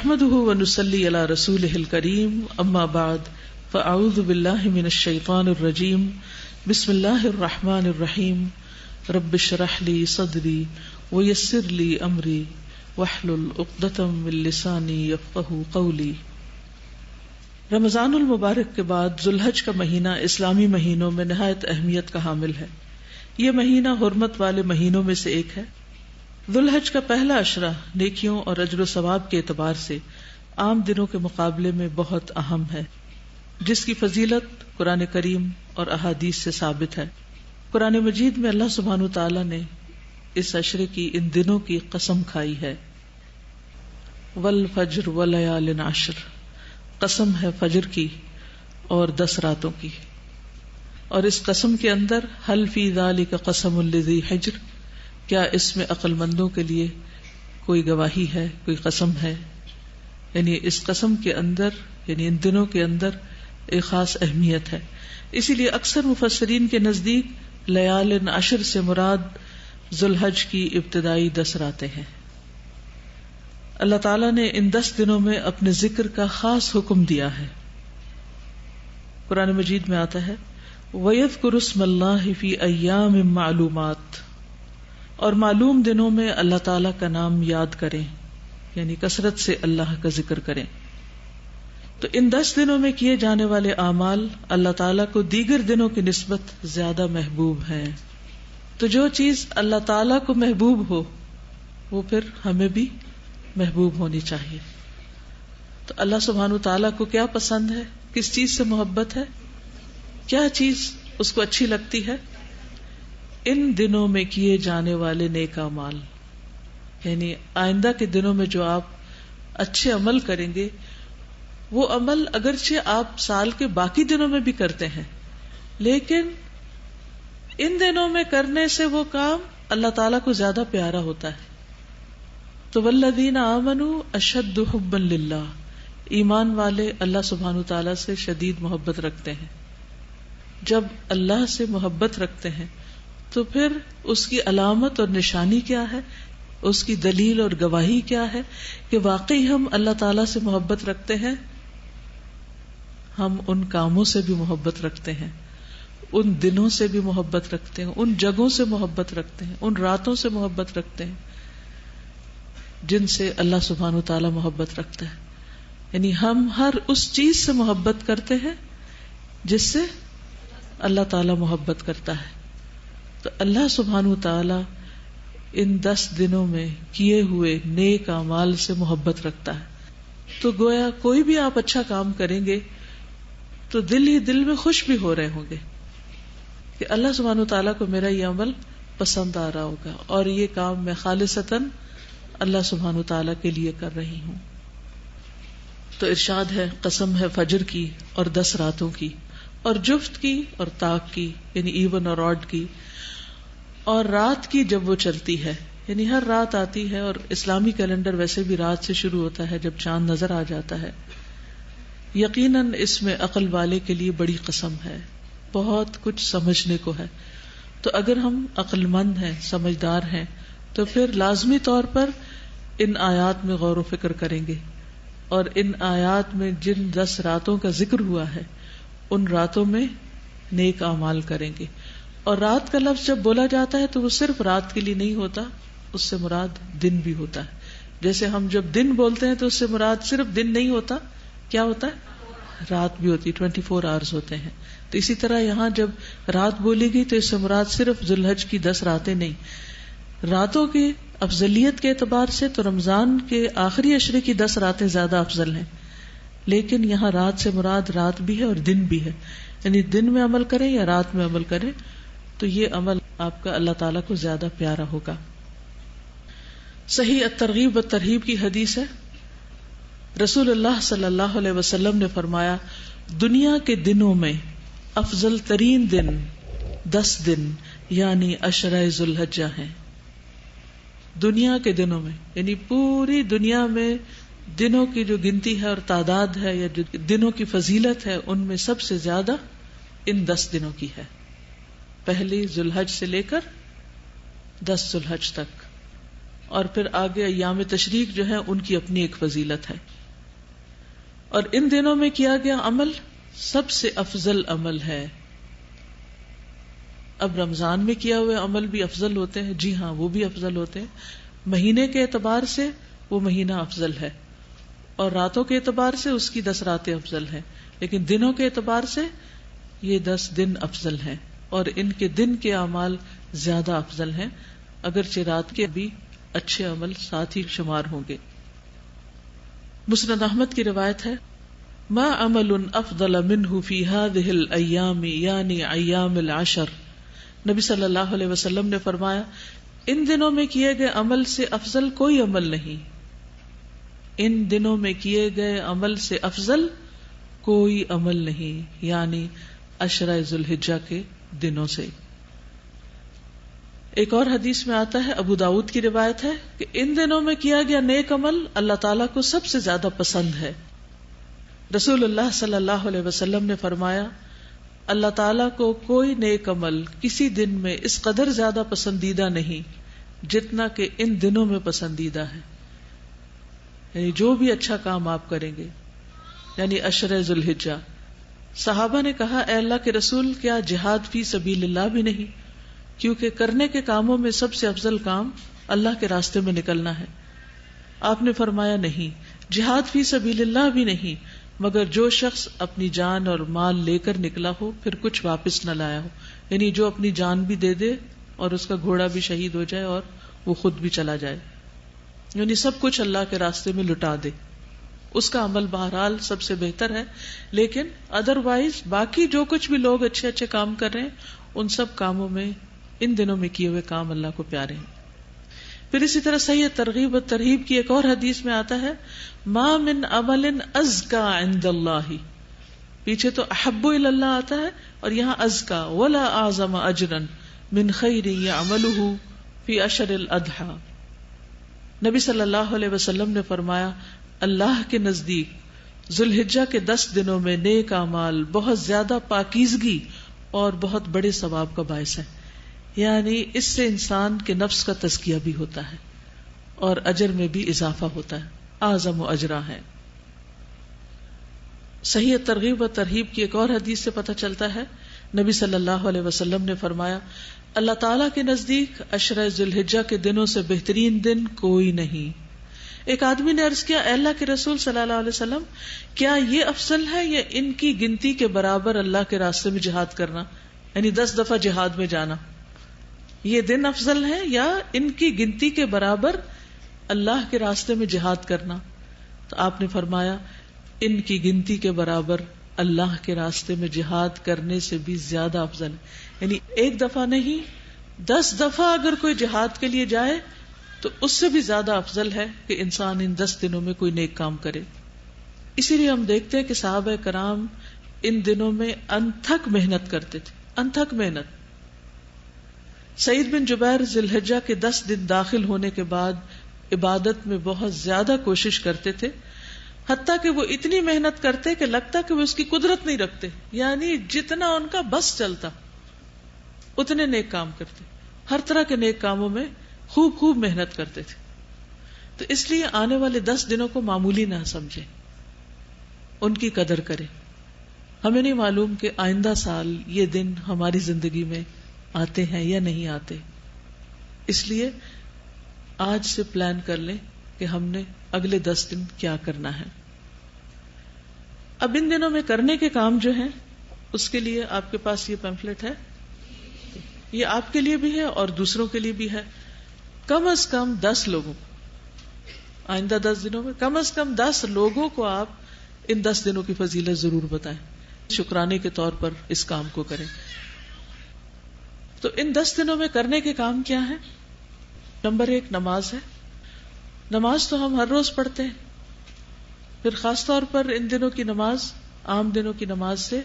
نحمده ونصلي على رسوله الكريم اما بعد فاعوذ بالله من الشيطان الرجيم بسم الله الرحمن الرحيم رب اشرح لي صدري ويسر لي امري واحلل عقدة من لساني يفقهوا قولي۔ رمضان المبارک کے بعد ذوالحج کا مہینہ اسلامی مہینوں میں نہایت اہمیت کا حامل ہے۔ یہ مہینہ حرمت والے مہینوں میں سے ایک ہے۔ ذوالحج کا پہلا عشرہ نیکیوں اور اجر و ثواب کے اعتبار سے عام دنوں کے مقابلے میں بہت اہم ہے، جس کی فضیلت قرآن کریم اور احادیث سے ثابت ہے۔ قرآن مجید میں اللہ سبحانہ وتعالی نے اس عشرے کی ان دنوں کی قسم کھائی ہے، والفجر ولیال عشر، قسم ہے فجر کی اور 10 راتوں کی۔ اور اس قسم کے اندر حل فی ذالک قسم لذی حجر، کیا اس میں عقل مندوں کے لیے کوئی گواہی ہے، کوئی قسم ہے؟ یعنی اس قسم کے اندر، یعنی ان دنوں کے اندر ایک خاص اہمیت ہے۔ اسی لیے اکثر مفسرین کے نزدیک لیال عشر سے مراد ذوالحج کی ابتدائی 10 راتیں ہیں۔ اللہ تعالیٰ نے ان 10 دنوں میں اپنے ذکر کا خاص حکم دیا ہے۔ قرآن مجید میں آتا ہے وَيَذْكُرُ اسْمَ اللَّهِ فِي أَيَّامٍ مَّعْلُومَاتٍ، اور معلوم دنوں میں اللہ تعالیٰ کا نام یاد کریں، یعنی کثرت سے اللہ کا ذکر کریں۔ تو ان 10 دنوں میں کیے جانے والے اعمال اللہ تعالیٰ کو دیگر دنوں کی نسبت زیادہ محبوب ہیں۔ تو جو چیز اللہ تعالیٰ کو محبوب ہو وہ پھر ہمیں بھی محبوب ہونی چاہیے۔ تو اللہ سبحانہ وتعالیٰ کو کیا پسند ہے، کس چیز سے محبت ہے، کیا چیز اس کو اچھی لگتی ہے؟ ان دنوں میں کیے جانے والے نیک اعمال، یعنی آئندہ کے دنوں میں جو آپ اچھے عمل کریں گے، وہ عمل اگرچہ آپ سال کے باقی دنوں میں بھی کرتے ہیں، لیکن ان دنوں میں کرنے سے وہ کام اللہ تعالیٰ کو زیادہ پیارا ہوتا ہے۔ تو والذین آمنوا اشد حبا للہ، ایمان والے اللہ سبحانہ تعالیٰ سے شدید محبت رکھتے ہیں۔ جب اللہ سے محبت رکھتے ہیں تو پھر اس کی علامت اور نشانی کیا ہے، اس کی دلیل اور گواہی کیا ہے کہ واقعی ہم اللہ تعالیٰ سے محبت رکھتے ہیں؟ ہم ان کاموں سے بھی محبت رکھتے ہیں، ان دنوں سے بھی محبت رکھتے ہیں، ان جگہوں سے محبت رکھتے ہیں، ان راتوں سے محبت رکھتے ہیں جن سے اللہ سبحانہ وتعالی محبت رکھتا ہے۔ یعنی ہم ہر اس چیز سے محبت کرتے ہیں جس سے اللہ تعالیٰ محبت کرتا ہے۔ تو اللہ سبحانہ وتعالی ان 10 دنوں میں کیے ہوئے نیک اعمال سے محبت رکھتا ہے۔ تو گویا کوئی بھی آپ اچھا کام کریں گے تو دل ہی دل میں خوش بھی ہو رہے ہوں گے کہ اللہ سبحانہ وتعالی کو میرا یہ عمل پسند آ رہا ہوگا اور یہ کام میں خالصتاً اللہ سبحانہ وتعالی کے لیے کر رہی ہوں۔ تو ارشاد ہے قسم ہے فجر کی اور 10 راتوں کی، اور جفت کی اور طاق کی، یعنی ایون اور آڈ کی، اور رات کی جب وہ چلتی ہے، یعنی ہر رات آتی ہے، اور اسلامی کیلنڈر ویسے بھی رات سے شروع ہوتا ہے جب چاند نظر آ جاتا ہے۔ یقیناً اس میں عقل والے کے لیے بڑی قسم ہے، بہت کچھ سمجھنے کو ہے۔ تو اگر ہم عقل مند ہیں، سمجھدار ہیں، تو پھر لازمی طور پر ان آیات میں غور و فکر کریں گے، اور ان آیات میں جن 10 راتوں کا ذکر ہوا ہے ان راتوں میں نیک اعمال کریں گے۔ اور رات کا لفظ جب بولا جاتا ہے تو وہ صرف رات کے لیے نہیں ہوتا، اس سے مراد دن بھی ہوتا ہے۔ جیسے ہم جب دن بولتے ہیں تو اس سے مراد صرف دن نہیں ہوتا، کیا ہوتا ہے؟ رات بھی ہوتی، 24 آورز ہوتے ہیں۔ تو اسی طرح یہاں جب رات بولی گئی تو اس سے مراد صرف ذوالحج کی 10 راتیں نہیں، راتوں کی افضلیت کے اعتبار سے تو رمضان کے آخری عشرے کی 10 راتیں زیادہ افضل ہیں، لیکن یہاں رات سے مراد رات بھی ہے اور دن بھی ہے، یعنی دن میں عمل کریں یا رات میں عمل کریں تو یہ عمل آپ کا اللہ تعالیٰ کو زیادہ پیارا ہوگا۔ صحیح الترغیب والترہیب کی حدیث ہے، رسول اللہ صلی اللہ علیہ وسلم نے فرمایا دنیا کے دنوں میں افضل ترین دن 10 دن یعنی عشرہ ذوالحجہ ہیں۔ دنیا کے دنوں میں یعنی پوری دنیا میں دنوں کی جو گنتی ہے اور تعداد ہے یا جو دنوں کی فضیلت ہے ان میں سب سے زیادہ ان 10 دنوں کی ہے، پہلی ذوالحج سے لے کر 10 ذوالحج تک، اور پھر آگے ایام تشریق جو ہے ان کی اپنی ایک فضیلت ہے۔ اور ان دنوں میں کیا گیا عمل سب سے افضل عمل ہے. اب رمضان میں کیا ہوئے عمل بھی افضل ہوتے ہیں، جی ہاں وہ بھی افضل ہوتے ہیں. مہینے کے اعتبار سے وہ مہینہ افضل ہے، اور راتوں کے اعتبار سے اس کی 10 راتیں افضل ہیں، لیکن دنوں کے اعتبار سے یہ 10 دن افضل ہیں، اور ان کے دن کے اعمال زیادہ افضل ہیں، اگرچہ رات کے بھی اچھے عمل ساتھ ہی شمار ہوں گے. مسند احمد کی روایت ہے، ما عمل افضل منه في هذه الايام یعنی ایام العشر. نبی صلی اللہ علیہ وسلم نے فرمایا، ان دنوں میں کیے گئے عمل سے افضل کوئی عمل نہیں. ان دنوں میں کیے گئے عمل سے افضل کوئی عمل نہیں، یعنی عشرہ ذی الحجہ کے دنوں سے. ایک اور حدیث میں آتا ہے، ابو داؤد کی روایت ہے کہ ان دنوں میں کیا گیا نیک عمل اللہ تعالیٰ کو سب سے زیادہ پسند ہے. رسول اللہ صلی اللہ علیہ وسلم نے فرمایا، اللہ تعالیٰ کو کوئی نیک عمل کسی دن میں اس قدر زیادہ پسندیدہ نہیں جتنا کہ ان دنوں میں پسندیدہ ہے. یعنی جو بھی اچھا کام آپ کریں گے، یعنی عشرہ ذی الحجہ. صحابہ نے کہا، اے اللہ کے رسول، کیا جہاد فی سبیل اللہ بھی نہیں؟ کیونکہ کرنے کے کاموں میں سب سے افضل کام اللہ کے راستے میں نکلنا ہے. آپ نے فرمایا، نہیں، جہاد فی سبیل اللہ بھی نہیں، مگر جو شخص اپنی جان اور مال لے کر نکلا ہو پھر کچھ واپس نہ لایا ہو. یعنی جو اپنی جان بھی دے دے اور اس کا گھوڑا بھی شہید ہو جائے اور وہ خود بھی چلا جائے، یعنی سب کچھ اللہ کے راستے میں لٹا دے، اس کا عمل بہرحال سب سے بہتر ہے. لیکن ادروائز باقی جو کچھ بھی لوگ اچھے اچھے کام کر رہے ہیں، ان سب کاموں میں ان دنوں میں کیے ہوئے کام اللہ کو پیارے ہیں. پھر اسی طرح صحیح ترغیب و ترہیب کی ایک اور حدیث میں آتا ہے، ما من عمل ازکا عند اللہ. پیچھے تو احب الی اللہ آتا ہے اور یہاں ازکا ولا اعظم اجرا من خیر یعملہ فی عشر الاضحی. نبی صلی اللہ علیہ وسلم نے فرمایا، اللہ کے نزدیک ذوالحجہ کے 10 دنوں میں نیک اعمال بہت زیادہ پاکیزگی اور بہت بڑے ثواب کا باعث ہے. یعنی اس سے انسان کے نفس کا تزکیہ بھی ہوتا ہے اور اجر میں بھی اضافہ ہوتا ہے، اعظم و اجرا ہے. صحیح ترغیب و ترہیب کی ایک اور حدیث سے پتہ چلتا ہے، نبی صلی اللہ علیہ وسلم نے فرمایا، اللہ تعالیٰ کے نزدیک عشرہ ذی الحجہ کے دنوں سے بہترین دن کوئی نہیں. ایک آدمی نے عرض کیا، اے اللہ کے رسول صلی اللہ علیہ وسلم، کیا یہ افضل ہے یا ان کی گنتی کے برابر اللہ کے راستے میں جہاد کرنا، یعنی 10 دفعہ جہاد میں جانا، یہ دن افضل ہے یا ان کی گنتی کے برابر اللہ کے راستے میں جہاد کرنا؟ تو آپ نے فرمایا، ان کی گنتی کے برابر اللہ کے راستے میں جہاد کرنے سے بھی زیادہ افضل ہے. یعنی ایک دفعہ نہیں، 10 دفعہ اگر کوئی جہاد کے لیے جائے تو اس سے بھی زیادہ افضل ہے کہ انسان ان 10 دنوں میں کوئی نیک کام کرے. اسی لیے ہم دیکھتے ہیں کہ صحابہ کرام ان دنوں میں انتھک محنت کرتے تھے، انتھک محنت. سعید بن جبیر ذی الحجہ کے 10 دن داخل ہونے کے بعد عبادت میں بہت زیادہ کوشش کرتے تھے، حتیٰ کہ وہ اتنی محنت کرتے کہ لگتا کہ وہ اس کی قدرت نہیں رکھتے، یعنی جتنا ان کا بس چلتا اتنے نیک کام کرتے، ہر طرح کے نیک کاموں میں خوب محنت کرتے تھے. تو اس لیے آنے والے 10 دنوں کو معمولی نہ سمجھے، ان کی قدر کرے. ہمیں نہیں معلوم کہ آئندہ سال یہ دن ہماری زندگی میں آتے ہیں یا نہیں آتے، اس لیے آج سے پلان کر لیں کہ ہم نے اگلے 10 دن کیا کرنا ہے. اب ان دنوں میں کرنے کے کام جو ہیں، اس کے لیے آپ کے پاس یہ پیمفلٹ ہے، یہ آپ کے لیے بھی ہے اور دوسروں کے لیے بھی ہے. کم از کم 10 لوگوں، آئندہ 10 دنوں میں کم از کم 10 لوگوں کو آپ ان 10 دنوں کی فضیلت ضرور بتائیں، شکرانے کے طور پر اس کام کو کریں. تو ان 10 دنوں میں کرنے کے کام کیا ہیں؟ نمبر 1 نماز ہے. نماز تو ہم ہر روز پڑھتے ہیں، پھر خاص طور پر ان دنوں کی نماز عام دنوں کی نماز سے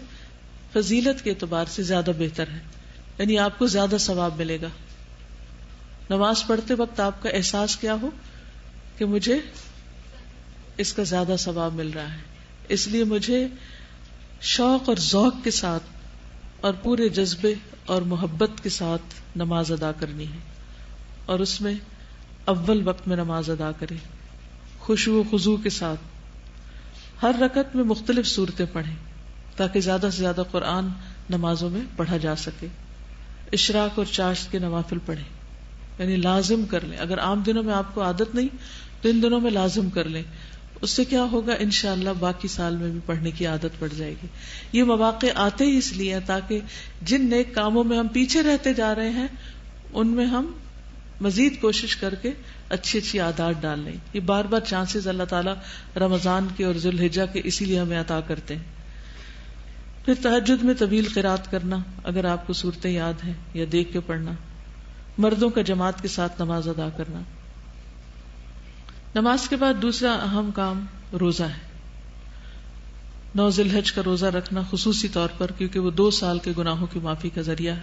فضیلت کے اعتبار سے زیادہ بہتر ہے، یعنی آپ کو زیادہ ثواب ملے گا. نماز پڑھتے وقت آپ کا احساس کیا ہو کہ مجھے اس کا زیادہ ثواب مل رہا ہے، اس لیے مجھے شوق اور ذوق کے ساتھ اور پورے جذبے اور محبت کے ساتھ نماز ادا کرنی ہے، اور اس میں اول وقت میں نماز ادا کرے، خشوع و خضوع کے ساتھ. ہر رکعت میں مختلف صورتیں پڑھیں تاکہ زیادہ سے زیادہ قرآن نمازوں میں پڑھا جا سکے. اشراق اور چاشت کے نوافل پڑھیں، یعنی لازم کر لیں. اگر عام دنوں میں آپ کو عادت نہیں تو ان دنوں میں لازم کر لیں. اس سے کیا ہوگا، انشاءاللہ باقی سال میں بھی پڑھنے کی عادت پڑ جائے گی. یہ مواقع آتے ہی اس لیے ہیں تاکہ جن نیک کاموں میں ہم پیچھے رہتے جا رہے ہیں ان میں ہم مزید کوشش کر کے اچھی اچھی عادات ڈال لیں. یہ بار بار چانسز اللہ تعالیٰ رمضان کے اور ذوالحجہ کے اسی لیے ہمیں عطا کرتے ہیں. پھر تہجد میں طویل قرات کرنا اگر آپ کو صورتیں یاد ہیں یا دیکھ کے پڑھنا. مردوں کا جماعت کے ساتھ نماز ادا کرنا. نماز کے بعد دوسرا اہم کام روزہ ہے. 9 ذی الحجہ کا روزہ رکھنا خصوصی طور پر، کیونکہ وہ 2 سال کے گناہوں کی معافی کا ذریعہ ہے.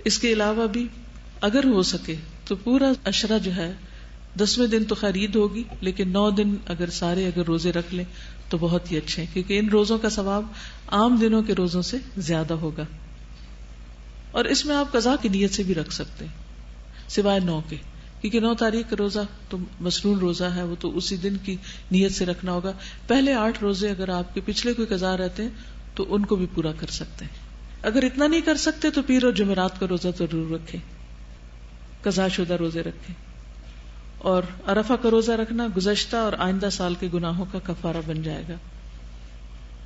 اس کے علاوہ بھی اگر ہو سکے تو پورا عشرہ جو ہے 10ویں دن تو خیر عید ہوگی، لیکن 9 دن اگر سارے روزے رکھ لیں تو بہت ہی اچھے ہیں، کیونکہ ان روزوں کا ثواب عام دنوں کے روزوں سے زیادہ ہوگا. اور اس میں آپ قضا کی نیت سے بھی رکھ سکتے ہیں سوائے 9 کے، کیونکہ 9 تاریخ کا روزہ تو مسنون روزہ ہے، وہ تو اسی دن کی نیت سے رکھنا ہوگا. پہلے 8 روزے اگر آپ کے پچھلے کوئی قضا رہتے ہیں تو ان کو بھی پورا کر سکتے ہیں. اگر اتنا نہیں کر سکتے تو پیر اور جمعرات کا روزہ ضرور رکھیں، قضا شدہ روزے رکھیں. اور عرفہ کا روزہ رکھنا گزشتہ اور آئندہ سال کے گناہوں کا کفارہ بن جائے گا.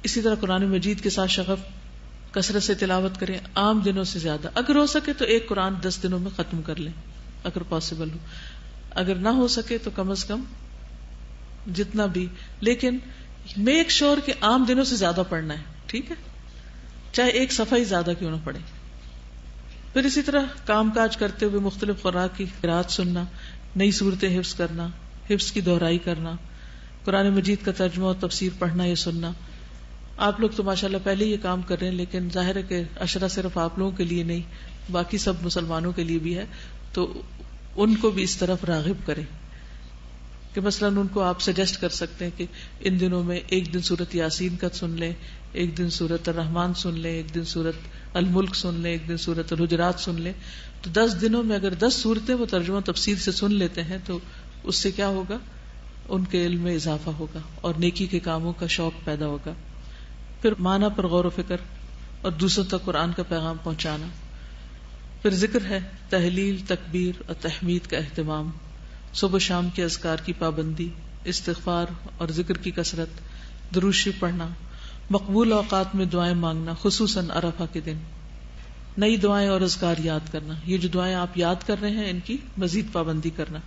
اسی طرح قرآن مجید کے ساتھ شغف کثرت سے تلاوت کریں، عام دنوں سے زیادہ. اگر ہو سکے تو ایک قرآن 10 دنوں میں ختم کر لیں اگر پاسبل ہو. اگر نہ ہو سکے تو کم از کم جتنا بھی، لیکن میک شور کہ عام دنوں سے زیادہ پڑھنا ہے، ٹھیک ہے، چاہے ایک صفحہ ہی زیادہ کیوں نہ پڑھے. پھر اسی طرح کام کاج کرتے ہوئے مختلف خوراک کی قرات سننا، نئی صورتیں حفظ کرنا، حفظ کی دہرائی کرنا، قرآن مجید کا ترجمہ اور تفسیر پڑھنا یا سننا. آپ لوگ تو ماشاءاللہ پہلے یہ کام کر رہے ہیں، لیکن ظاہر ہے کہ عشرہ صرف آپ لوگوں کے لیے نہیں، باقی سب مسلمانوں کے لیے بھی ہے، تو ان کو بھی اس طرف راغب کریں کہ مثلاً ان کو آپ سجیسٹ کر سکتے ہیں کہ ان دنوں میں ایک دن سورت یاسین کا سن لیں، ایک دن سورت الرحمن سن لیں، ایک دن سورت الملک سن لیں، ایک دن سورت الحجرات سن لیں. تو 10 دنوں میں اگر 10 صورتیں وہ ترجمہ تفسیر سے سن لیتے ہیں تو اس سے کیا ہوگا، ان کے علم میں اضافہ ہوگا اور نیکی کے کاموں کا شوق پیدا ہوگا. پھر معنی پر غور و فکر اور دوسروں تک قرآن کا پیغام پہنچانا. پھر ذکر ہے، تحلیل، تکبیر اور تحمید کا اہتمام، صبح و شام کے اذکار کی پابندی، استغفار اور ذکر کی کثرت، درود شریف پڑھنا، مقبول اوقات میں دعائیں مانگنا، خصوصاً عرفہ کے دن، نئی دعائیں اور اذکار یاد کرنا. یہ جو دعائیں آپ یاد کر رہے ہیں ان کی مزید پابندی کرنا.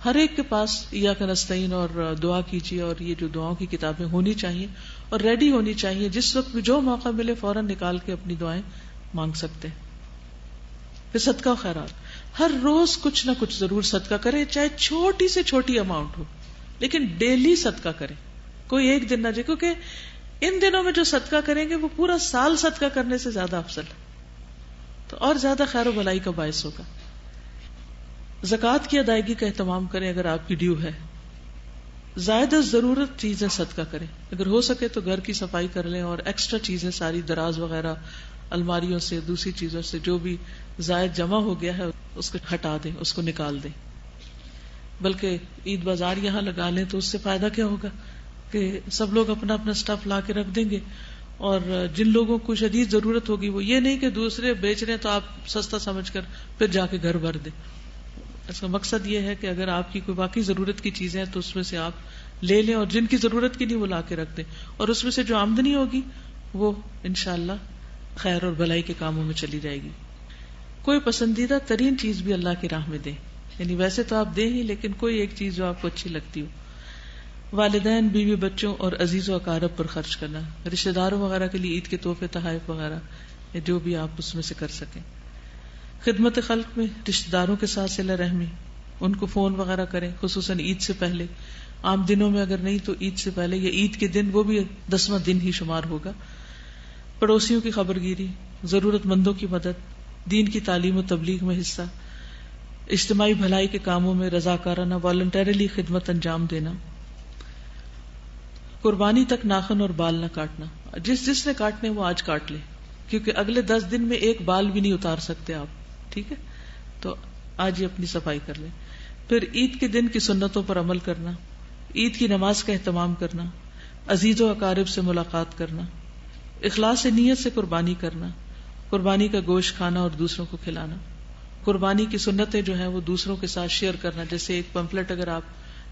ہر ایک کے پاس ایاک نستعین اور دعا کیجیے، اور یہ جو دعاؤں کی کتابیں ہونی چاہیے اور ریڈی ہونی چاہیے، جس وقت بھی جو موقع ملے فوراً نکال کے اپنی دعائیں مانگ سکتے ہیں. پھر صدقہ و خیرات، ہر روز کچھ نہ کچھ ضرور صدقہ کریں، چاہے چھوٹی سے چھوٹی اماؤنٹ ہو، لیکن ڈیلی صدقہ کریں، کوئی ایک دن نہ جائے، کیونکہ ان دنوں میں جو صدقہ کریں گے وہ پورا سال صدقہ کرنے سے زیادہ افضل ہے، تو اور زیادہ خیر و بھلائی کا باعث ہوگا. زکوٰۃ کی ادائیگی کا اہتمام کریں اگر آپ کی ڈیو ہے. زائد ضرورت چیزیں صدقہ کریں، اگر ہو سکے تو گھر کی صفائی کر لیں اور ایکسٹرا چیزیں ساری دراز وغیرہ الماریوں سے دوسری چیزوں سے جو بھی زائد جمع ہو گیا ہے اس کو ہٹا دیں، اس کو نکال دیں. بلکہ عید بازار یہاں لگا لیں تو اس سے فائدہ کیا ہوگا کہ سب لوگ اپنا اپنا سٹف لا کے رکھ دیں گے، اور جن لوگوں کو شدید ضرورت ہوگی وہ یہ نہیں کہ دوسرے بیچ رہے ہیں تو آپ سستا سمجھ کر پھر جا کے گھر بھر دیں. اس کا مقصد یہ ہے کہ اگر آپ کی کوئی باقی ضرورت کی چیزیں ہیں تو اس میں سے آپ لے لیں، اور جن کی ضرورت کی نہیں وہ لا کے رکھ دیں، اور اس میں سے جو آمدنی ہوگی وہ انشاءاللہ خیر اور بھلائی کے کاموں میں چلی جائے گی. کوئی پسندیدہ ترین چیز بھی اللہ کی راہ میں دیں، یعنی ویسے تو آپ دیں ہی، لیکن کوئی ایک چیز جو آپ کو اچھی لگتی ہو. والدین، بیوی بچوں اور عزیز و اقارب پر خرچ کرنا، رشتہ داروں وغیرہ کے لیے عید کے تحفے تحائف وغیرہ یا جو بھی آپ اس میں سے کر سکیں. خدمت خلق میں رشتہ داروں کے ساتھ صلہ رحمی، ان کو فون وغیرہ کریں، خصوصاً عید سے پہلے. عام دنوں میں اگر نہیں تو عید سے پہلے یا عید کے دن، وہ بھی 10واں دن ہی شمار ہوگا. پڑوسیوں کی خبر گیری، ضرورت مندوں کی مدد، دین کی تعلیم و تبلیغ میں حصہ، اجتماعی بھلائی کے کاموں میں رضاکارانہ والنٹریلی خدمت انجام دینا. قربانی تک ناخن اور بال نہ کاٹنا، جس نے کاٹنے وہ آج کاٹ لے، کیونکہ اگلے 10 دن میں ایک بال بھی نہیں اتار سکتے آپ، ٹھیک ہے، تو آج ہی اپنی صفائی کر لیں. پھر عید کے دن کی سنتوں پر عمل کرنا، عید کی نماز کا اہتمام کرنا، عزیز و اقارب سے ملاقات کرنا، اخلاص نیت سے قربانی کرنا، قربانی کا گوشت کھانا اور دوسروں کو کھلانا، قربانی کی سنتیں جو ہیں وہ دوسروں کے ساتھ شیئر کرنا. جیسے ایک پمفلٹ اگر آپ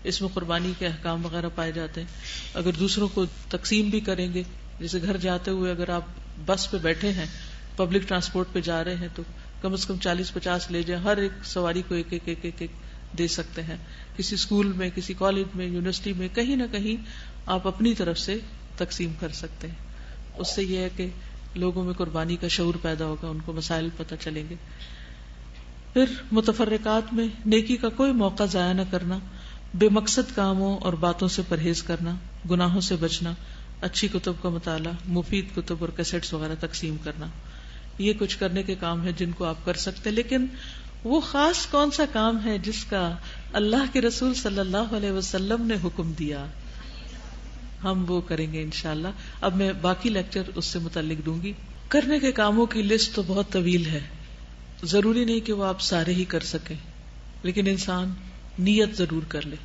اس میں قربانی کے احکام وغیرہ پائے جاتے ہیں، اگر دوسروں کو تقسیم بھی کریں گے، جیسے گھر جاتے ہوئے اگر آپ بس پہ بیٹھے ہیں، پبلک ٹرانسپورٹ پہ جا رہے ہیں، تو کم از کم 40-50 لے جائیں، ہر ایک سواری کو ایک ایک ایک ایک دے سکتے ہیں. کسی اسکول میں، کسی کالج میں، یونیورسٹی میں، کہیں نہ کہیں آپ اپنی طرف سے تقسیم کر سکتے ہیں. اس سے یہ ہے کہ لوگوں میں قربانی کا شعور پیدا ہوگا، ان کو مسائل پتہ چلیں گے. پھر متفرقات میں نیکی کا کوئی موقع ضائع نہ کرنا، بے مقصد کاموں اور باتوں سے پرہیز کرنا، گناہوں سے بچنا، اچھی کتب کا مطالعہ، مفید کتب اور کیسٹس وغیرہ تقسیم کرنا. یہ کچھ کرنے کے کام ہیں جن کو آپ کر سکتے ہیں. لیکن وہ خاص کون سا کام ہے جس کا اللہ کے رسول صلی اللہ علیہ وسلم نے حکم دیا، ہم وہ کریں گے انشاءاللہ. اب میں باقی لیکچر اس سے متعلق دوں گی. کرنے کے کاموں کی لسٹ تو بہت طویل ہے، ضروری نہیں کہ وہ آپ سارے ہی کر سکیں، لیکن انسان نیت ضرور کر لے.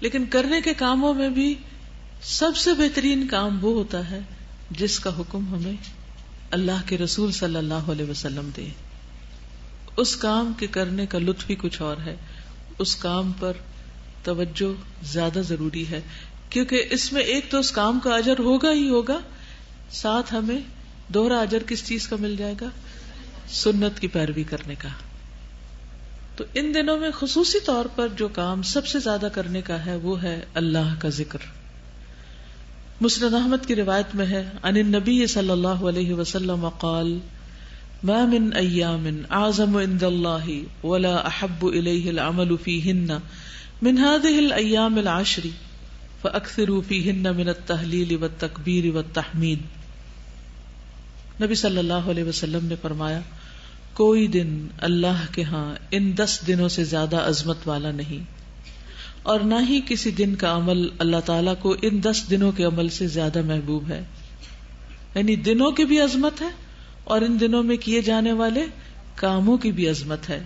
لیکن کرنے کے کاموں میں بھی سب سے بہترین کام وہ ہوتا ہے جس کا حکم ہمیں اللہ کے رسول صلی اللہ علیہ وسلم دے. اس کام کے کرنے کا لطف ہی کچھ اور ہے، اس کام پر توجہ زیادہ ضروری ہے، کیونکہ اس میں ایک تو اس کام کا اجر ہوگا ہی ہوگا، ساتھ ہمیں دوہرا اجر کس چیز کا مل جائے گا؟ سنت کی پیروی کرنے کا. تو ان دنوں میں خصوصی طور پر جو کام سب سے زیادہ کرنے کا ہے وہ ہے اللہ کا ذکر. مسند احمد کی روایت میں ہے، عن النبی صلی اللہ علیہ وسلم قال ما من ایام اعظم عند اللہ ولا احب الیہ العمل فیہن من هذه الایام العشر فاکثروا فیہن من التہلیل والتکبیر والتحمید. نبی صلی اللہ علیہ وسلم نے فرمایا، کوئی دن اللہ کے ہاں ان 10 دنوں سے زیادہ عظمت والا نہیں، اور نہ ہی کسی دن کا عمل اللہ تعالیٰ کو ان 10 دنوں کے عمل سے زیادہ محبوب ہے. یعنی دنوں کی بھی عظمت ہے اور ان دنوں میں کیے جانے والے کاموں کی بھی عظمت ہے.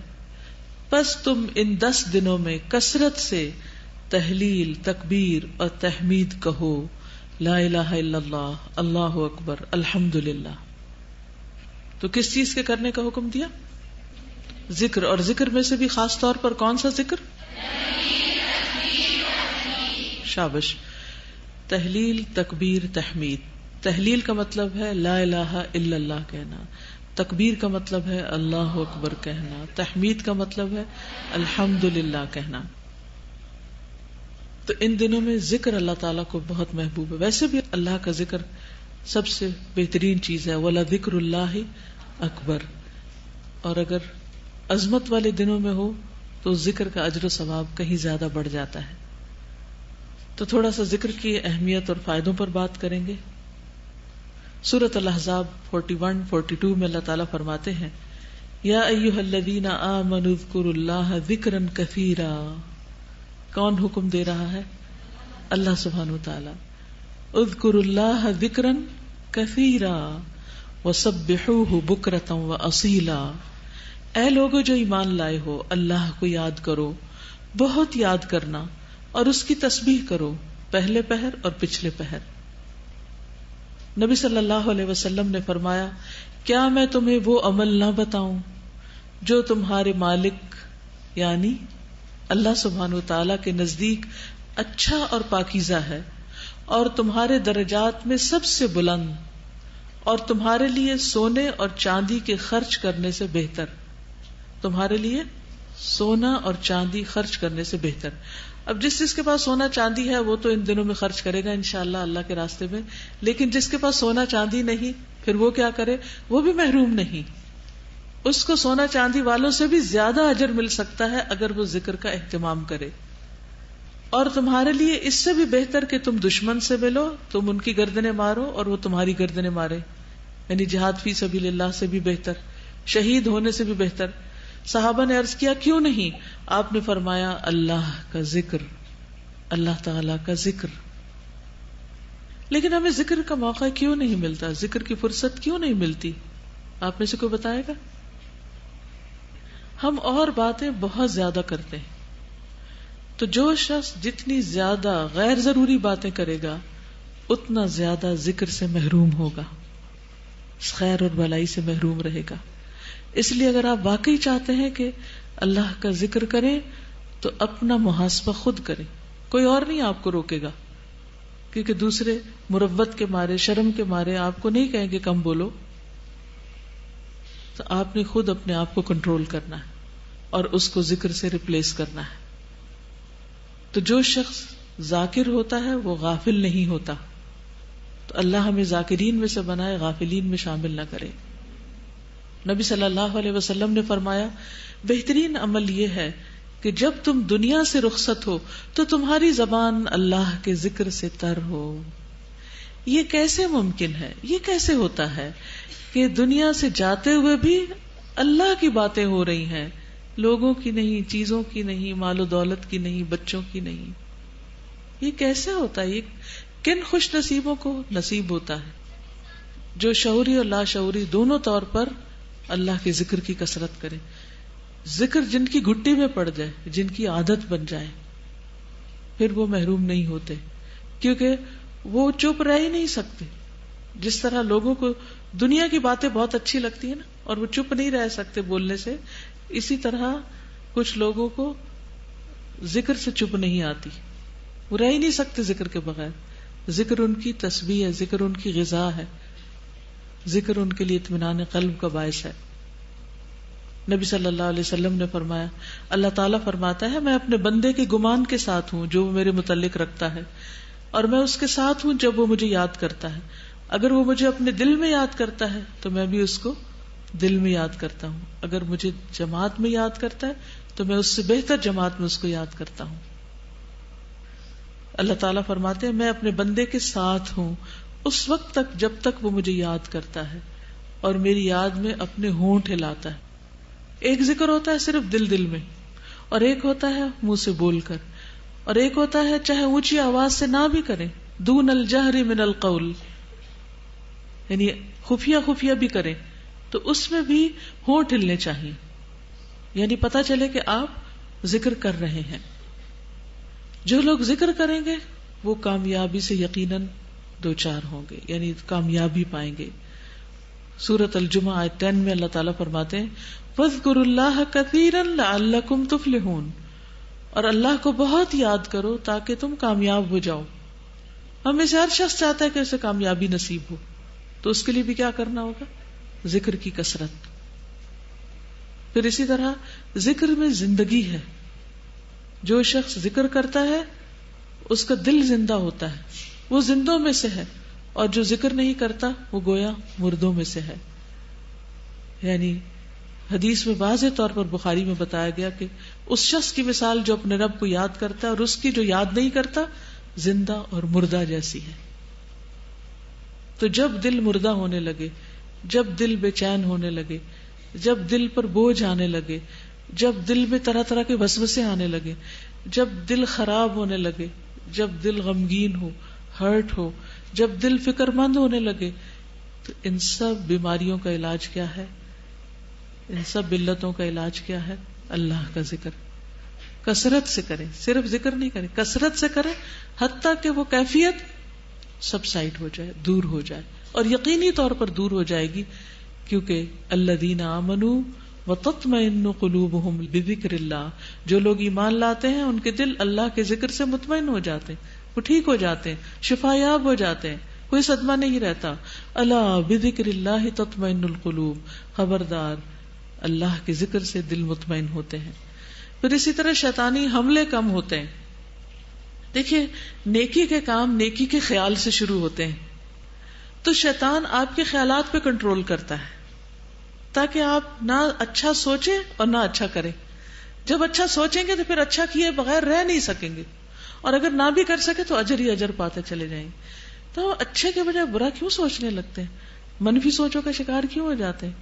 بس تم ان 10 دنوں میں کثرت سے تحلیل، تکبیر اور تحمید کہو، لا الہ الا اللہ، اللہ اکبر، الحمدللہ. تو کس چیز کے کرنے کا حکم دیا؟ ذکر. اور ذکر میں سے بھی خاص طور پر کون سا ذکر؟ شابش. تحلیل، تکبیر، تحمید. تحلیل کا مطلب ہے لا الہ الا اللہ کہنا، تکبیر کا مطلب ہے اللہ اکبر کہنا، تحمید کا مطلب ہے الحمدللہ کہنا. تو ان دنوں میں ذکر اللہ تعالیٰ کو بہت محبوب ہے. ویسے بھی اللہ کا ذکر سب سے بہترین چیز ہے، وَلَذِكْرُ اللَّهِ اکبر. اور اگر عظمت والے دنوں میں ہو تو ذکر کا اجر و ثواب کہیں زیادہ بڑھ جاتا ہے. تو تھوڑا سا ذکر کی اہمیت اور فائدوں پر بات کریں گے. سورۃ الاحزاب 41-42 میں اللہ تعالیٰ فرماتے ہیں، یا ایھا الذین آمنوا اذکروا اللہ ذکرا کثیرا. کون حکم دے رہا ہے؟ اللہ سبحانہ وتعالی. اذکروا اللہ ذکرا کثیرا وسبحوہ بکرۃ واصیلا. اے لوگو جو ایمان لائے ہو، اللہ کو یاد کرو، بہت یاد کرنا، اور اس کی تسبیح کرو پہلے پہر اور پچھلے پہر. نبی صلی اللہ علیہ وسلم نے فرمایا، کیا میں تمہیں وہ عمل نہ بتاؤں جو تمہارے مالک یعنی اللہ سبحانہ وتعالی کے نزدیک اچھا اور پاکیزہ ہے، اور تمہارے درجات میں سب سے بلند، اور تمہارے لیے سونے اور چاندی کے خرچ کرنے سے بہتر. تمہارے لیے سونا اور چاندی خرچ کرنے سے بہتر. اب جس کے پاس سونا چاندی ہے وہ تو ان دنوں میں خرچ کرے گا انشاءاللہ اللہ کے راستے میں، لیکن جس کے پاس سونا چاندی نہیں پھر وہ کیا کرے؟ وہ بھی محروم نہیں. اس کو سونا چاندی والوں سے بھی زیادہ اجر مل سکتا ہے اگر وہ ذکر کا اہتمام کرے. اور تمہارے لیے اس سے بھی بہتر کہ تم دشمن سے ملو، تم ان کی گردنیں مارو اور وہ تمہاری گردنیں مارے. یعنی جہاد فی سبیل اللہ سے بھی بہتر، شہید ہونے سے بھی بہتر. صحابہ نے عرض کیا کیوں نہیں؟ آپ نے فرمایا اللہ کا ذکر، اللہ تعالی کا ذکر. لیکن ہمیں ذکر کا موقع کیوں نہیں ملتا؟ ذکر کی فرصت کیوں نہیں ملتی؟ آپ میں سے کوئی بتائے گا؟ ہم اور باتیں بہت زیادہ کرتے ہیں. تو جو شخص جتنی زیادہ غیر ضروری باتیں کرے گا اتنا زیادہ ذکر سے محروم ہوگا، خیر اور بھلائی سے محروم رہے گا. اس لیے اگر آپ واقعی چاہتے ہیں کہ اللہ کا ذکر کریں تو اپنا محاسبہ خود کریں. کوئی اور نہیں آپ کو روکے گا، کیونکہ دوسرے مروت کے مارے، شرم کے مارے آپ کو نہیں کہیں کہ کم بولو. تو آپ نے خود اپنے آپ کو کنٹرول کرنا ہے اور اس کو ذکر سے ریپلیس کرنا ہے. تو جو شخص ذاکر ہوتا ہے وہ غافل نہیں ہوتا. تو اللہ ہمیں ذاکرین میں سے بنائے، غافلین میں شامل نہ کرے. نبی صلی اللہ علیہ وسلم نے فرمایا بہترین عمل یہ ہے کہ جب تم دنیا سے رخصت ہو تو تمہاری زبان اللہ کے ذکر سے تر ہو. یہ کیسے ممکن ہے؟ یہ کیسے ہوتا ہے کہ دنیا سے جاتے ہوئے بھی اللہ کی باتیں ہو رہی ہیں، لوگوں کی نہیں، چیزوں کی نہیں، مال و دولت کی نہیں، بچوں کی نہیں؟ یہ کیسے ہوتا ہے؟ یہ کن خوش نصیبوں کو نصیب ہوتا ہے جو شعوری اور لاشعوری دونوں طور پر اللہ کے ذکر کی کثرت کرے. ذکر جن کی گھٹی میں پڑ جائے، جن کی عادت بن جائے، پھر وہ محروم نہیں ہوتے، کیونکہ وہ چپ رہ ہی نہیں سکتے. جس طرح لوگوں کو دنیا کی باتیں بہت اچھی لگتی ہیں نا، اور وہ چپ نہیں رہ سکتے بولنے سے، اسی طرح کچھ لوگوں کو ذکر سے چپ نہیں آتی، وہ رہ ہی نہیں سکتے ذکر کے بغیر. ذکر ان کی تسبیح ہے، ذکر ان کی غذا ہے، ذکر ان کے لیے اطمینان قلب کا باعث ہے. نبی صلی اللہ علیہ وسلم نے فرمایا، اللہ تعالیٰ فرماتا ہے میں اپنے بندے کے گمان کے ساتھ ہوں جو وہ میرے متعلق رکھتا ہے، اور میں اس کے ساتھ ہوں جب وہ مجھے یاد کرتا ہے. اگر وہ مجھے اپنے دل میں یاد کرتا ہے تو میں بھی اس کو دل میں یاد کرتا ہوں. اگر مجھے جماعت میں یاد کرتا ہے تو میں اس سے بہتر جماعت میں اس کو یاد کرتا ہوں. اللہ تعالیٰ فرماتے ہیں میں اپنے بندے کے ساتھ ہوں اس وقت تک جب تک وہ مجھے یاد کرتا ہے اور میری یاد میں اپنے ہونٹ ہلاتا ہے. ایک ذکر ہوتا ہے صرف دل میں، اور ایک ہوتا ہے منہ سے بول کر، اور ایک ہوتا ہے چاہے اونچی آواز سے نہ بھی کریں، دون الجہر من القول، یعنی خفیہ خفیہ بھی کریں تو اس میں بھی ہونٹ ہلنے چاہیے، یعنی پتہ چلے کہ آپ ذکر کر رہے ہیں. جو لوگ ذکر کریں گے وہ کامیابی سے یقیناً دوچار ہوں گے، یعنی کامیابی پائیں گے. سورۃ الجمعہ آیت 10 میں اللہ تعالیٰ فرماتے ہیں وَاذْكُرُوا اللَّهَ كَثِيرًا لَعَلَّكُمْ تُفْلِحُونَ، اور اللہ کو بہت یاد کرو تاکہ تم کامیاب ہو جاؤ. ہم میں سے ہر شخص چاہتا ہے کہ اسے کامیابی نصیب ہو، تو اس کے لیے بھی کیا کرنا ہوگا؟ ذکر کی کثرت. پھر اسی طرح ذکر میں زندگی ہے. جو شخص ذکر کرتا ہے اس کا دل زندہ ہوتا ہے، وہ زندوں میں سے ہے، اور جو ذکر نہیں کرتا وہ گویا مردوں میں سے ہے. یعنی حدیث میں واضح طور پر بخاری میں بتایا گیا کہ اس شخص کی مثال جو اپنے رب کو یاد کرتا ہے اور اس کی جو یاد نہیں کرتا زندہ اور مردہ جیسی ہے. تو جب دل مردہ ہونے لگے، جب دل بے چین ہونے لگے، جب دل پر بوجھ آنے لگے، جب دل میں طرح طرح کے وسوسے آنے لگے، جب دل خراب ہونے لگے، جب دل غمگین ہو، ہرٹ ہو، جب دل فکر مند ہونے لگے، تو ان سب بیماریوں کا علاج کیا ہے؟ ان سب علتوں کا علاج کیا ہے؟ اللہ کا ذکر. کثرت سے کریں، صرف ذکر نہیں کریں، کثرت سے کریں حتیٰ کہ وہ کیفیت سبسائڈ ہو جائے، دور ہو جائے، اور یقینی طور پر دور ہو جائے گی، کیونکہ الذین آمنوا وتطمئن قلوبہم بذکر اللہ، جو لوگ ایمان لاتے ہیں ان کے دل اللہ کے ذکر سے مطمئن ہو جاتے ہیں، وہ ٹھیک ہو جاتے ہیں، شفایاب ہو جاتے ہیں، کوئی صدمہ نہیں رہتا. الا بذکر اللہ تطمئن القلوب، خبردار اللہ کے ذکر سے دل مطمئن ہوتے ہیں. پھر اسی طرح شیطانی حملے کم ہوتے ہیں. دیکھیے نیکی کے کام نیکی کے خیال سے شروع ہوتے ہیں، تو شیطان آپ کے خیالات پہ کنٹرول کرتا ہے تاکہ آپ نہ اچھا سوچیں اور نہ اچھا کریں. جب اچھا سوچیں گے تو پھر اچھا کیے بغیر رہ نہیں سکیں گے، اور اگر نہ بھی کر سکے تو اجر ہی اجر پاتے چلے جائیں گے. تو اچھے کے بجائے برا کیوں سوچنے لگتے ہیں؟ منفی سوچوں کا شکار کیوں ہو جاتے ہیں؟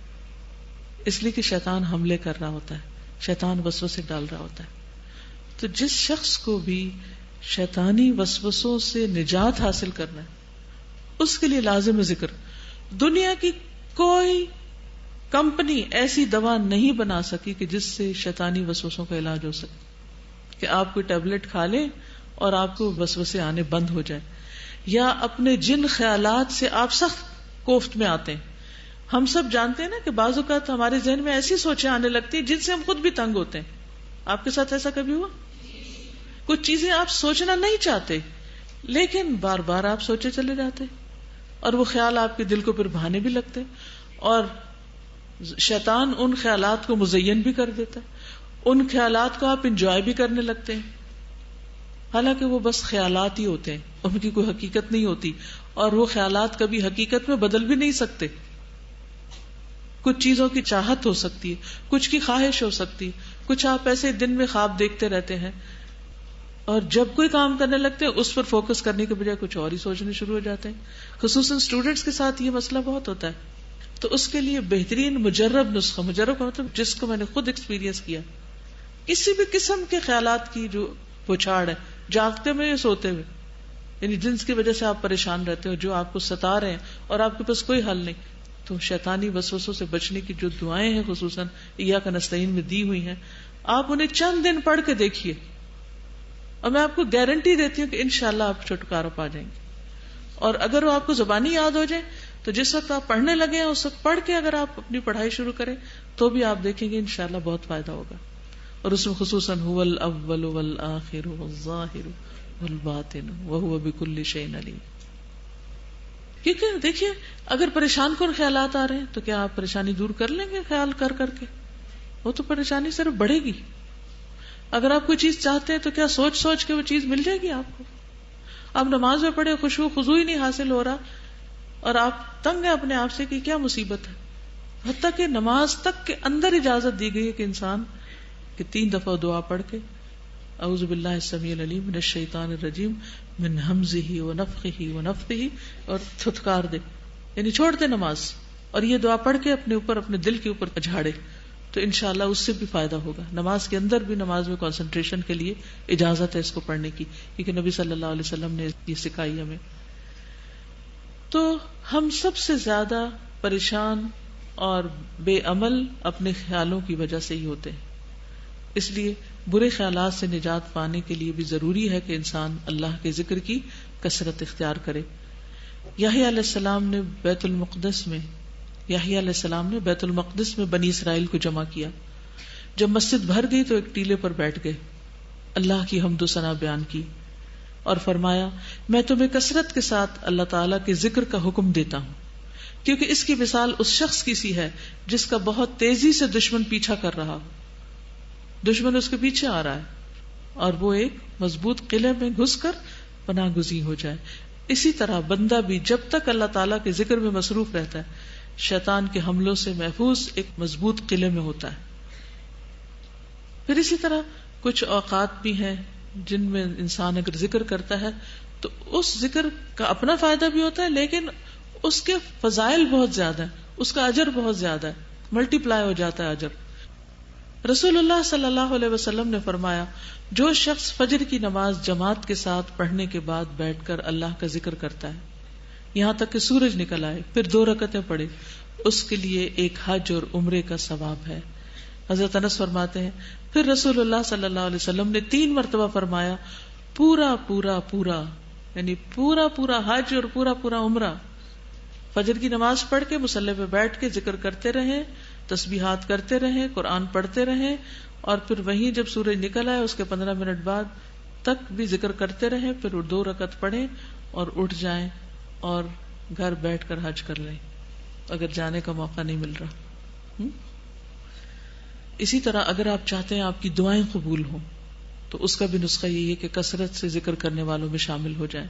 اس لیے کہ شیطان حملے کر رہا ہوتا ہے، شیطان وسوسے ڈال رہا ہوتا ہے. تو جس شخص کو بھی شیطانی وسوسوں سے نجات حاصل کرنا ہے اس کے لیے لازم ہے ذکر. دنیا کی کوئی کمپنی ایسی دوا نہیں بنا سکی کہ جس سے شیطانی وسوسوں کا علاج ہو سکے، کہ آپ کوئی ٹیبلٹ کھا لیں اور آپ کو وسوسے آنے بند ہو جائے، یا اپنے جن خیالات سے آپ سخت کوفت میں آتے ہیں. ہم سب جانتے ہیں نا کہ بعض اوقات ہمارے ذہن میں ایسی سوچیں آنے لگتی ہیں جن سے ہم خود بھی تنگ ہوتے ہیں. آپ کے ساتھ ایسا کبھی ہوا؟ کچھ چیزیں آپ سوچنا نہیں چاہتے لیکن بار بار آپ سوچے چلے جاتے اور وہ خیال آپ کے دل کو پھر بھانے بھی لگتے اور شیطان ان خیالات کو مزین بھی کر دیتا ہے. ان خیالات کو آپ انجوائے بھی کرنے لگتے ہیں حالانکہ وہ بس خیالات ہی ہوتے ہیں, ان کی کوئی حقیقت نہیں ہوتی اور وہ خیالات کبھی حقیقت میں بدل بھی نہیں سکتے. کچھ چیزوں کی چاہت ہو سکتی ہے, کچھ کی خواہش ہو سکتی ہے, کچھ آپ ایسے دن میں خواب دیکھتے رہتے ہیں اور جب کوئی کام کرنے لگتے ہیں اس پر فوکس کرنے کے بجائے کچھ اور ہی سوچنے شروع ہو جاتے ہیں. خصوصاً اسٹوڈینٹس کے ساتھ یہ مسئلہ بہت ہوتا ہے. تو اس کے لیے بہترین مجرب نسخہ, مجرب کا مطلب جس کو میں نے خود ایکسپیرینس کیا, کسی بھی قسم کے خیالات کی جو پچھاڑ ہے, جاگتے میں یا سوتے ہوئے, یعنی جن کی وجہ سے آپ پریشان رہتے ہو, جو آپ کو ستا رہے ہیں اور آپ کے پاس کوئی حل نہیں, تو شیطانی وسوسوں سے بچنے کی جو دعائیں ہیں خصوصاً ایاک نستعین میں دی ہوئی ہیں, آپ انہیں چند دن پڑھ کے دیکھیے اور میں آپ کو گارنٹی دیتی ہوں کہ انشاءاللہ آپ چھٹکارا پا جائیں گے. اور اگر وہ آپ کو زبانی یاد ہو جائے تو جس وقت آپ پڑھنے لگے ہیں اس وقت پڑھ کے اگر آپ اپنی پڑھائی شروع کریں تو بھی آپ دیکھیں گے انشاءاللہ بہت فائدہ ہوگا. اور اس میں خصوصاً هو الاول والآخر والظاہر والباطن وهو بكل شيء علیم. کیونکہ دیکھیے اگر پریشان کن خیالات آ رہے ہیں تو کیا آپ پریشانی دور کر لیں گے خیال کر کر کے؟ وہ تو پریشانی صرف بڑھے گی. اگر آپ کوئی چیز چاہتے ہیں تو کیا سوچ سوچ کے وہ چیز مل جائے گی آپ کو؟ آپ نماز میں پڑھے, خشوع خضوع ہی نہیں حاصل ہو رہا اور آپ تنگ ہیں اپنے آپ سے کہ کیا مصیبت ہے. حتیٰ کہ نماز تک کے اندر اجازت دی گئی ہے کہ انسان کہ 3 دفعہ دعا پڑھ کے اعوذ باللہ السمیع العلیم من الشیطان الرجیم من ہمزہ ونفخہ ونفثہ, اور تھتکار دے, یعنی چھوڑ دے نماز اور یہ دعا پڑھ کے اپنے اوپر, اپنے دل کے اوپر جھاڑے, تو انشاءاللہ اس سے بھی فائدہ ہوگا. نماز کے اندر بھی, نماز میں کنسنٹریشن کے لیے اجازت ہے اس کو پڑھنے کی, کیونکہ نبی صلی اللہ علیہ وسلم نے یہ سکھائی ہمیں. تو ہم سب سے زیادہ پریشان اور بے عمل اپنے خیالوں کی وجہ سے ہی ہوتے ہیں. اس لیے برے خیالات سے نجات پانے کے لیے بھی ضروری ہے کہ انسان اللہ کے ذکر کی کثرت اختیار کرے. یحییٰ علیہ السلام نے بیت المقدس میں بنی اسرائیل کو جمع کیا. جب مسجد بھر گئی تو ایک ٹیلے پر بیٹھ گئے, اللہ کی حمد و ثنا بیان کی اور فرمایا میں تمہیں کثرت کے ساتھ اللہ تعالیٰ کے ذکر کا حکم دیتا ہوں, کیونکہ اس کی مثال اس شخص کی سی ہے جس کا بہت تیزی سے دشمن پیچھا کر رہا ہو. دشمن اس کے پیچھے آ رہا ہے اور وہ ایک مضبوط قلعے میں گھس کر پناہ گزین ہو جائے. اسی طرح بندہ بھی جب تک اللہ تعالیٰ کے ذکر میں مصروف رہتا ہے شیطان کے حملوں سے محفوظ ایک مضبوط قلعے میں ہوتا ہے. پھر اسی طرح کچھ اوقات بھی ہیں جن میں انسان اگر ذکر کرتا ہے تو اس ذکر کا اپنا فائدہ بھی ہوتا ہے, لیکن اس کے فضائل بہت زیادہ ہیں, اس کا اجر بہت زیادہ ہے, ملٹی پلائی ہو جاتا ہے اجر. رسول اللہ صلی اللہ علیہ وسلم نے فرمایا جو شخص فجر کی نماز جماعت کے ساتھ پڑھنے کے بعد بیٹھ کر اللہ کا ذکر کرتا ہے یہاں تک کہ سورج نکل آئے, پھر 2 رکعتیں پڑھے, اس کے لیے ایک حج اور عمرے کا ثواب ہے. حضرت انس فرماتے ہیں پھر رسول اللہ صلی اللہ علیہ وسلم نے 3 مرتبہ فرمایا پورا پورا پورا, یعنی پورا پورا حج اور پورا پورا عمرہ. فجر کی نماز پڑھ کے مصلی پہ بیٹھ کے ذکر کرتے رہیں, تسبیحات کرتے رہیں, قرآن پڑھتے رہیں, اور پھر وہیں جب سورج نکل آئے اس کے 15 منٹ بعد تک بھی ذکر کرتے رہیں, پھر 2 رکعت پڑھیں اور اٹھ جائیں اور گھر بیٹھ کر حج کر لیں اگر جانے کا موقع نہیں مل رہا. اسی طرح اگر آپ چاہتے ہیں آپ کی دعائیں قبول ہوں تو اس کا بھی نسخہ یہی ہے کہ کثرت سے ذکر کرنے والوں میں شامل ہو جائیں.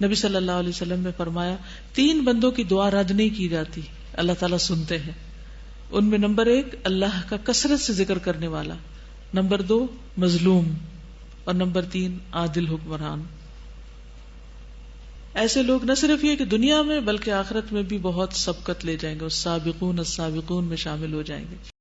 نبی صلی اللہ علیہ وسلم نے فرمایا 3 بندوں کی دعا رد نہیں کی جاتی, اللہ تعالیٰ سنتے ہیں. ان میں نمبر 1 اللہ کا کثرت سے ذکر کرنے والا, نمبر 2 مظلوم, اور نمبر 3 عادل حکمران. ایسے لوگ نہ صرف یہ کہ دنیا میں بلکہ آخرت میں بھی بہت سبقت لے جائیں گے, السابقون السابقون میں شامل ہو جائیں گے.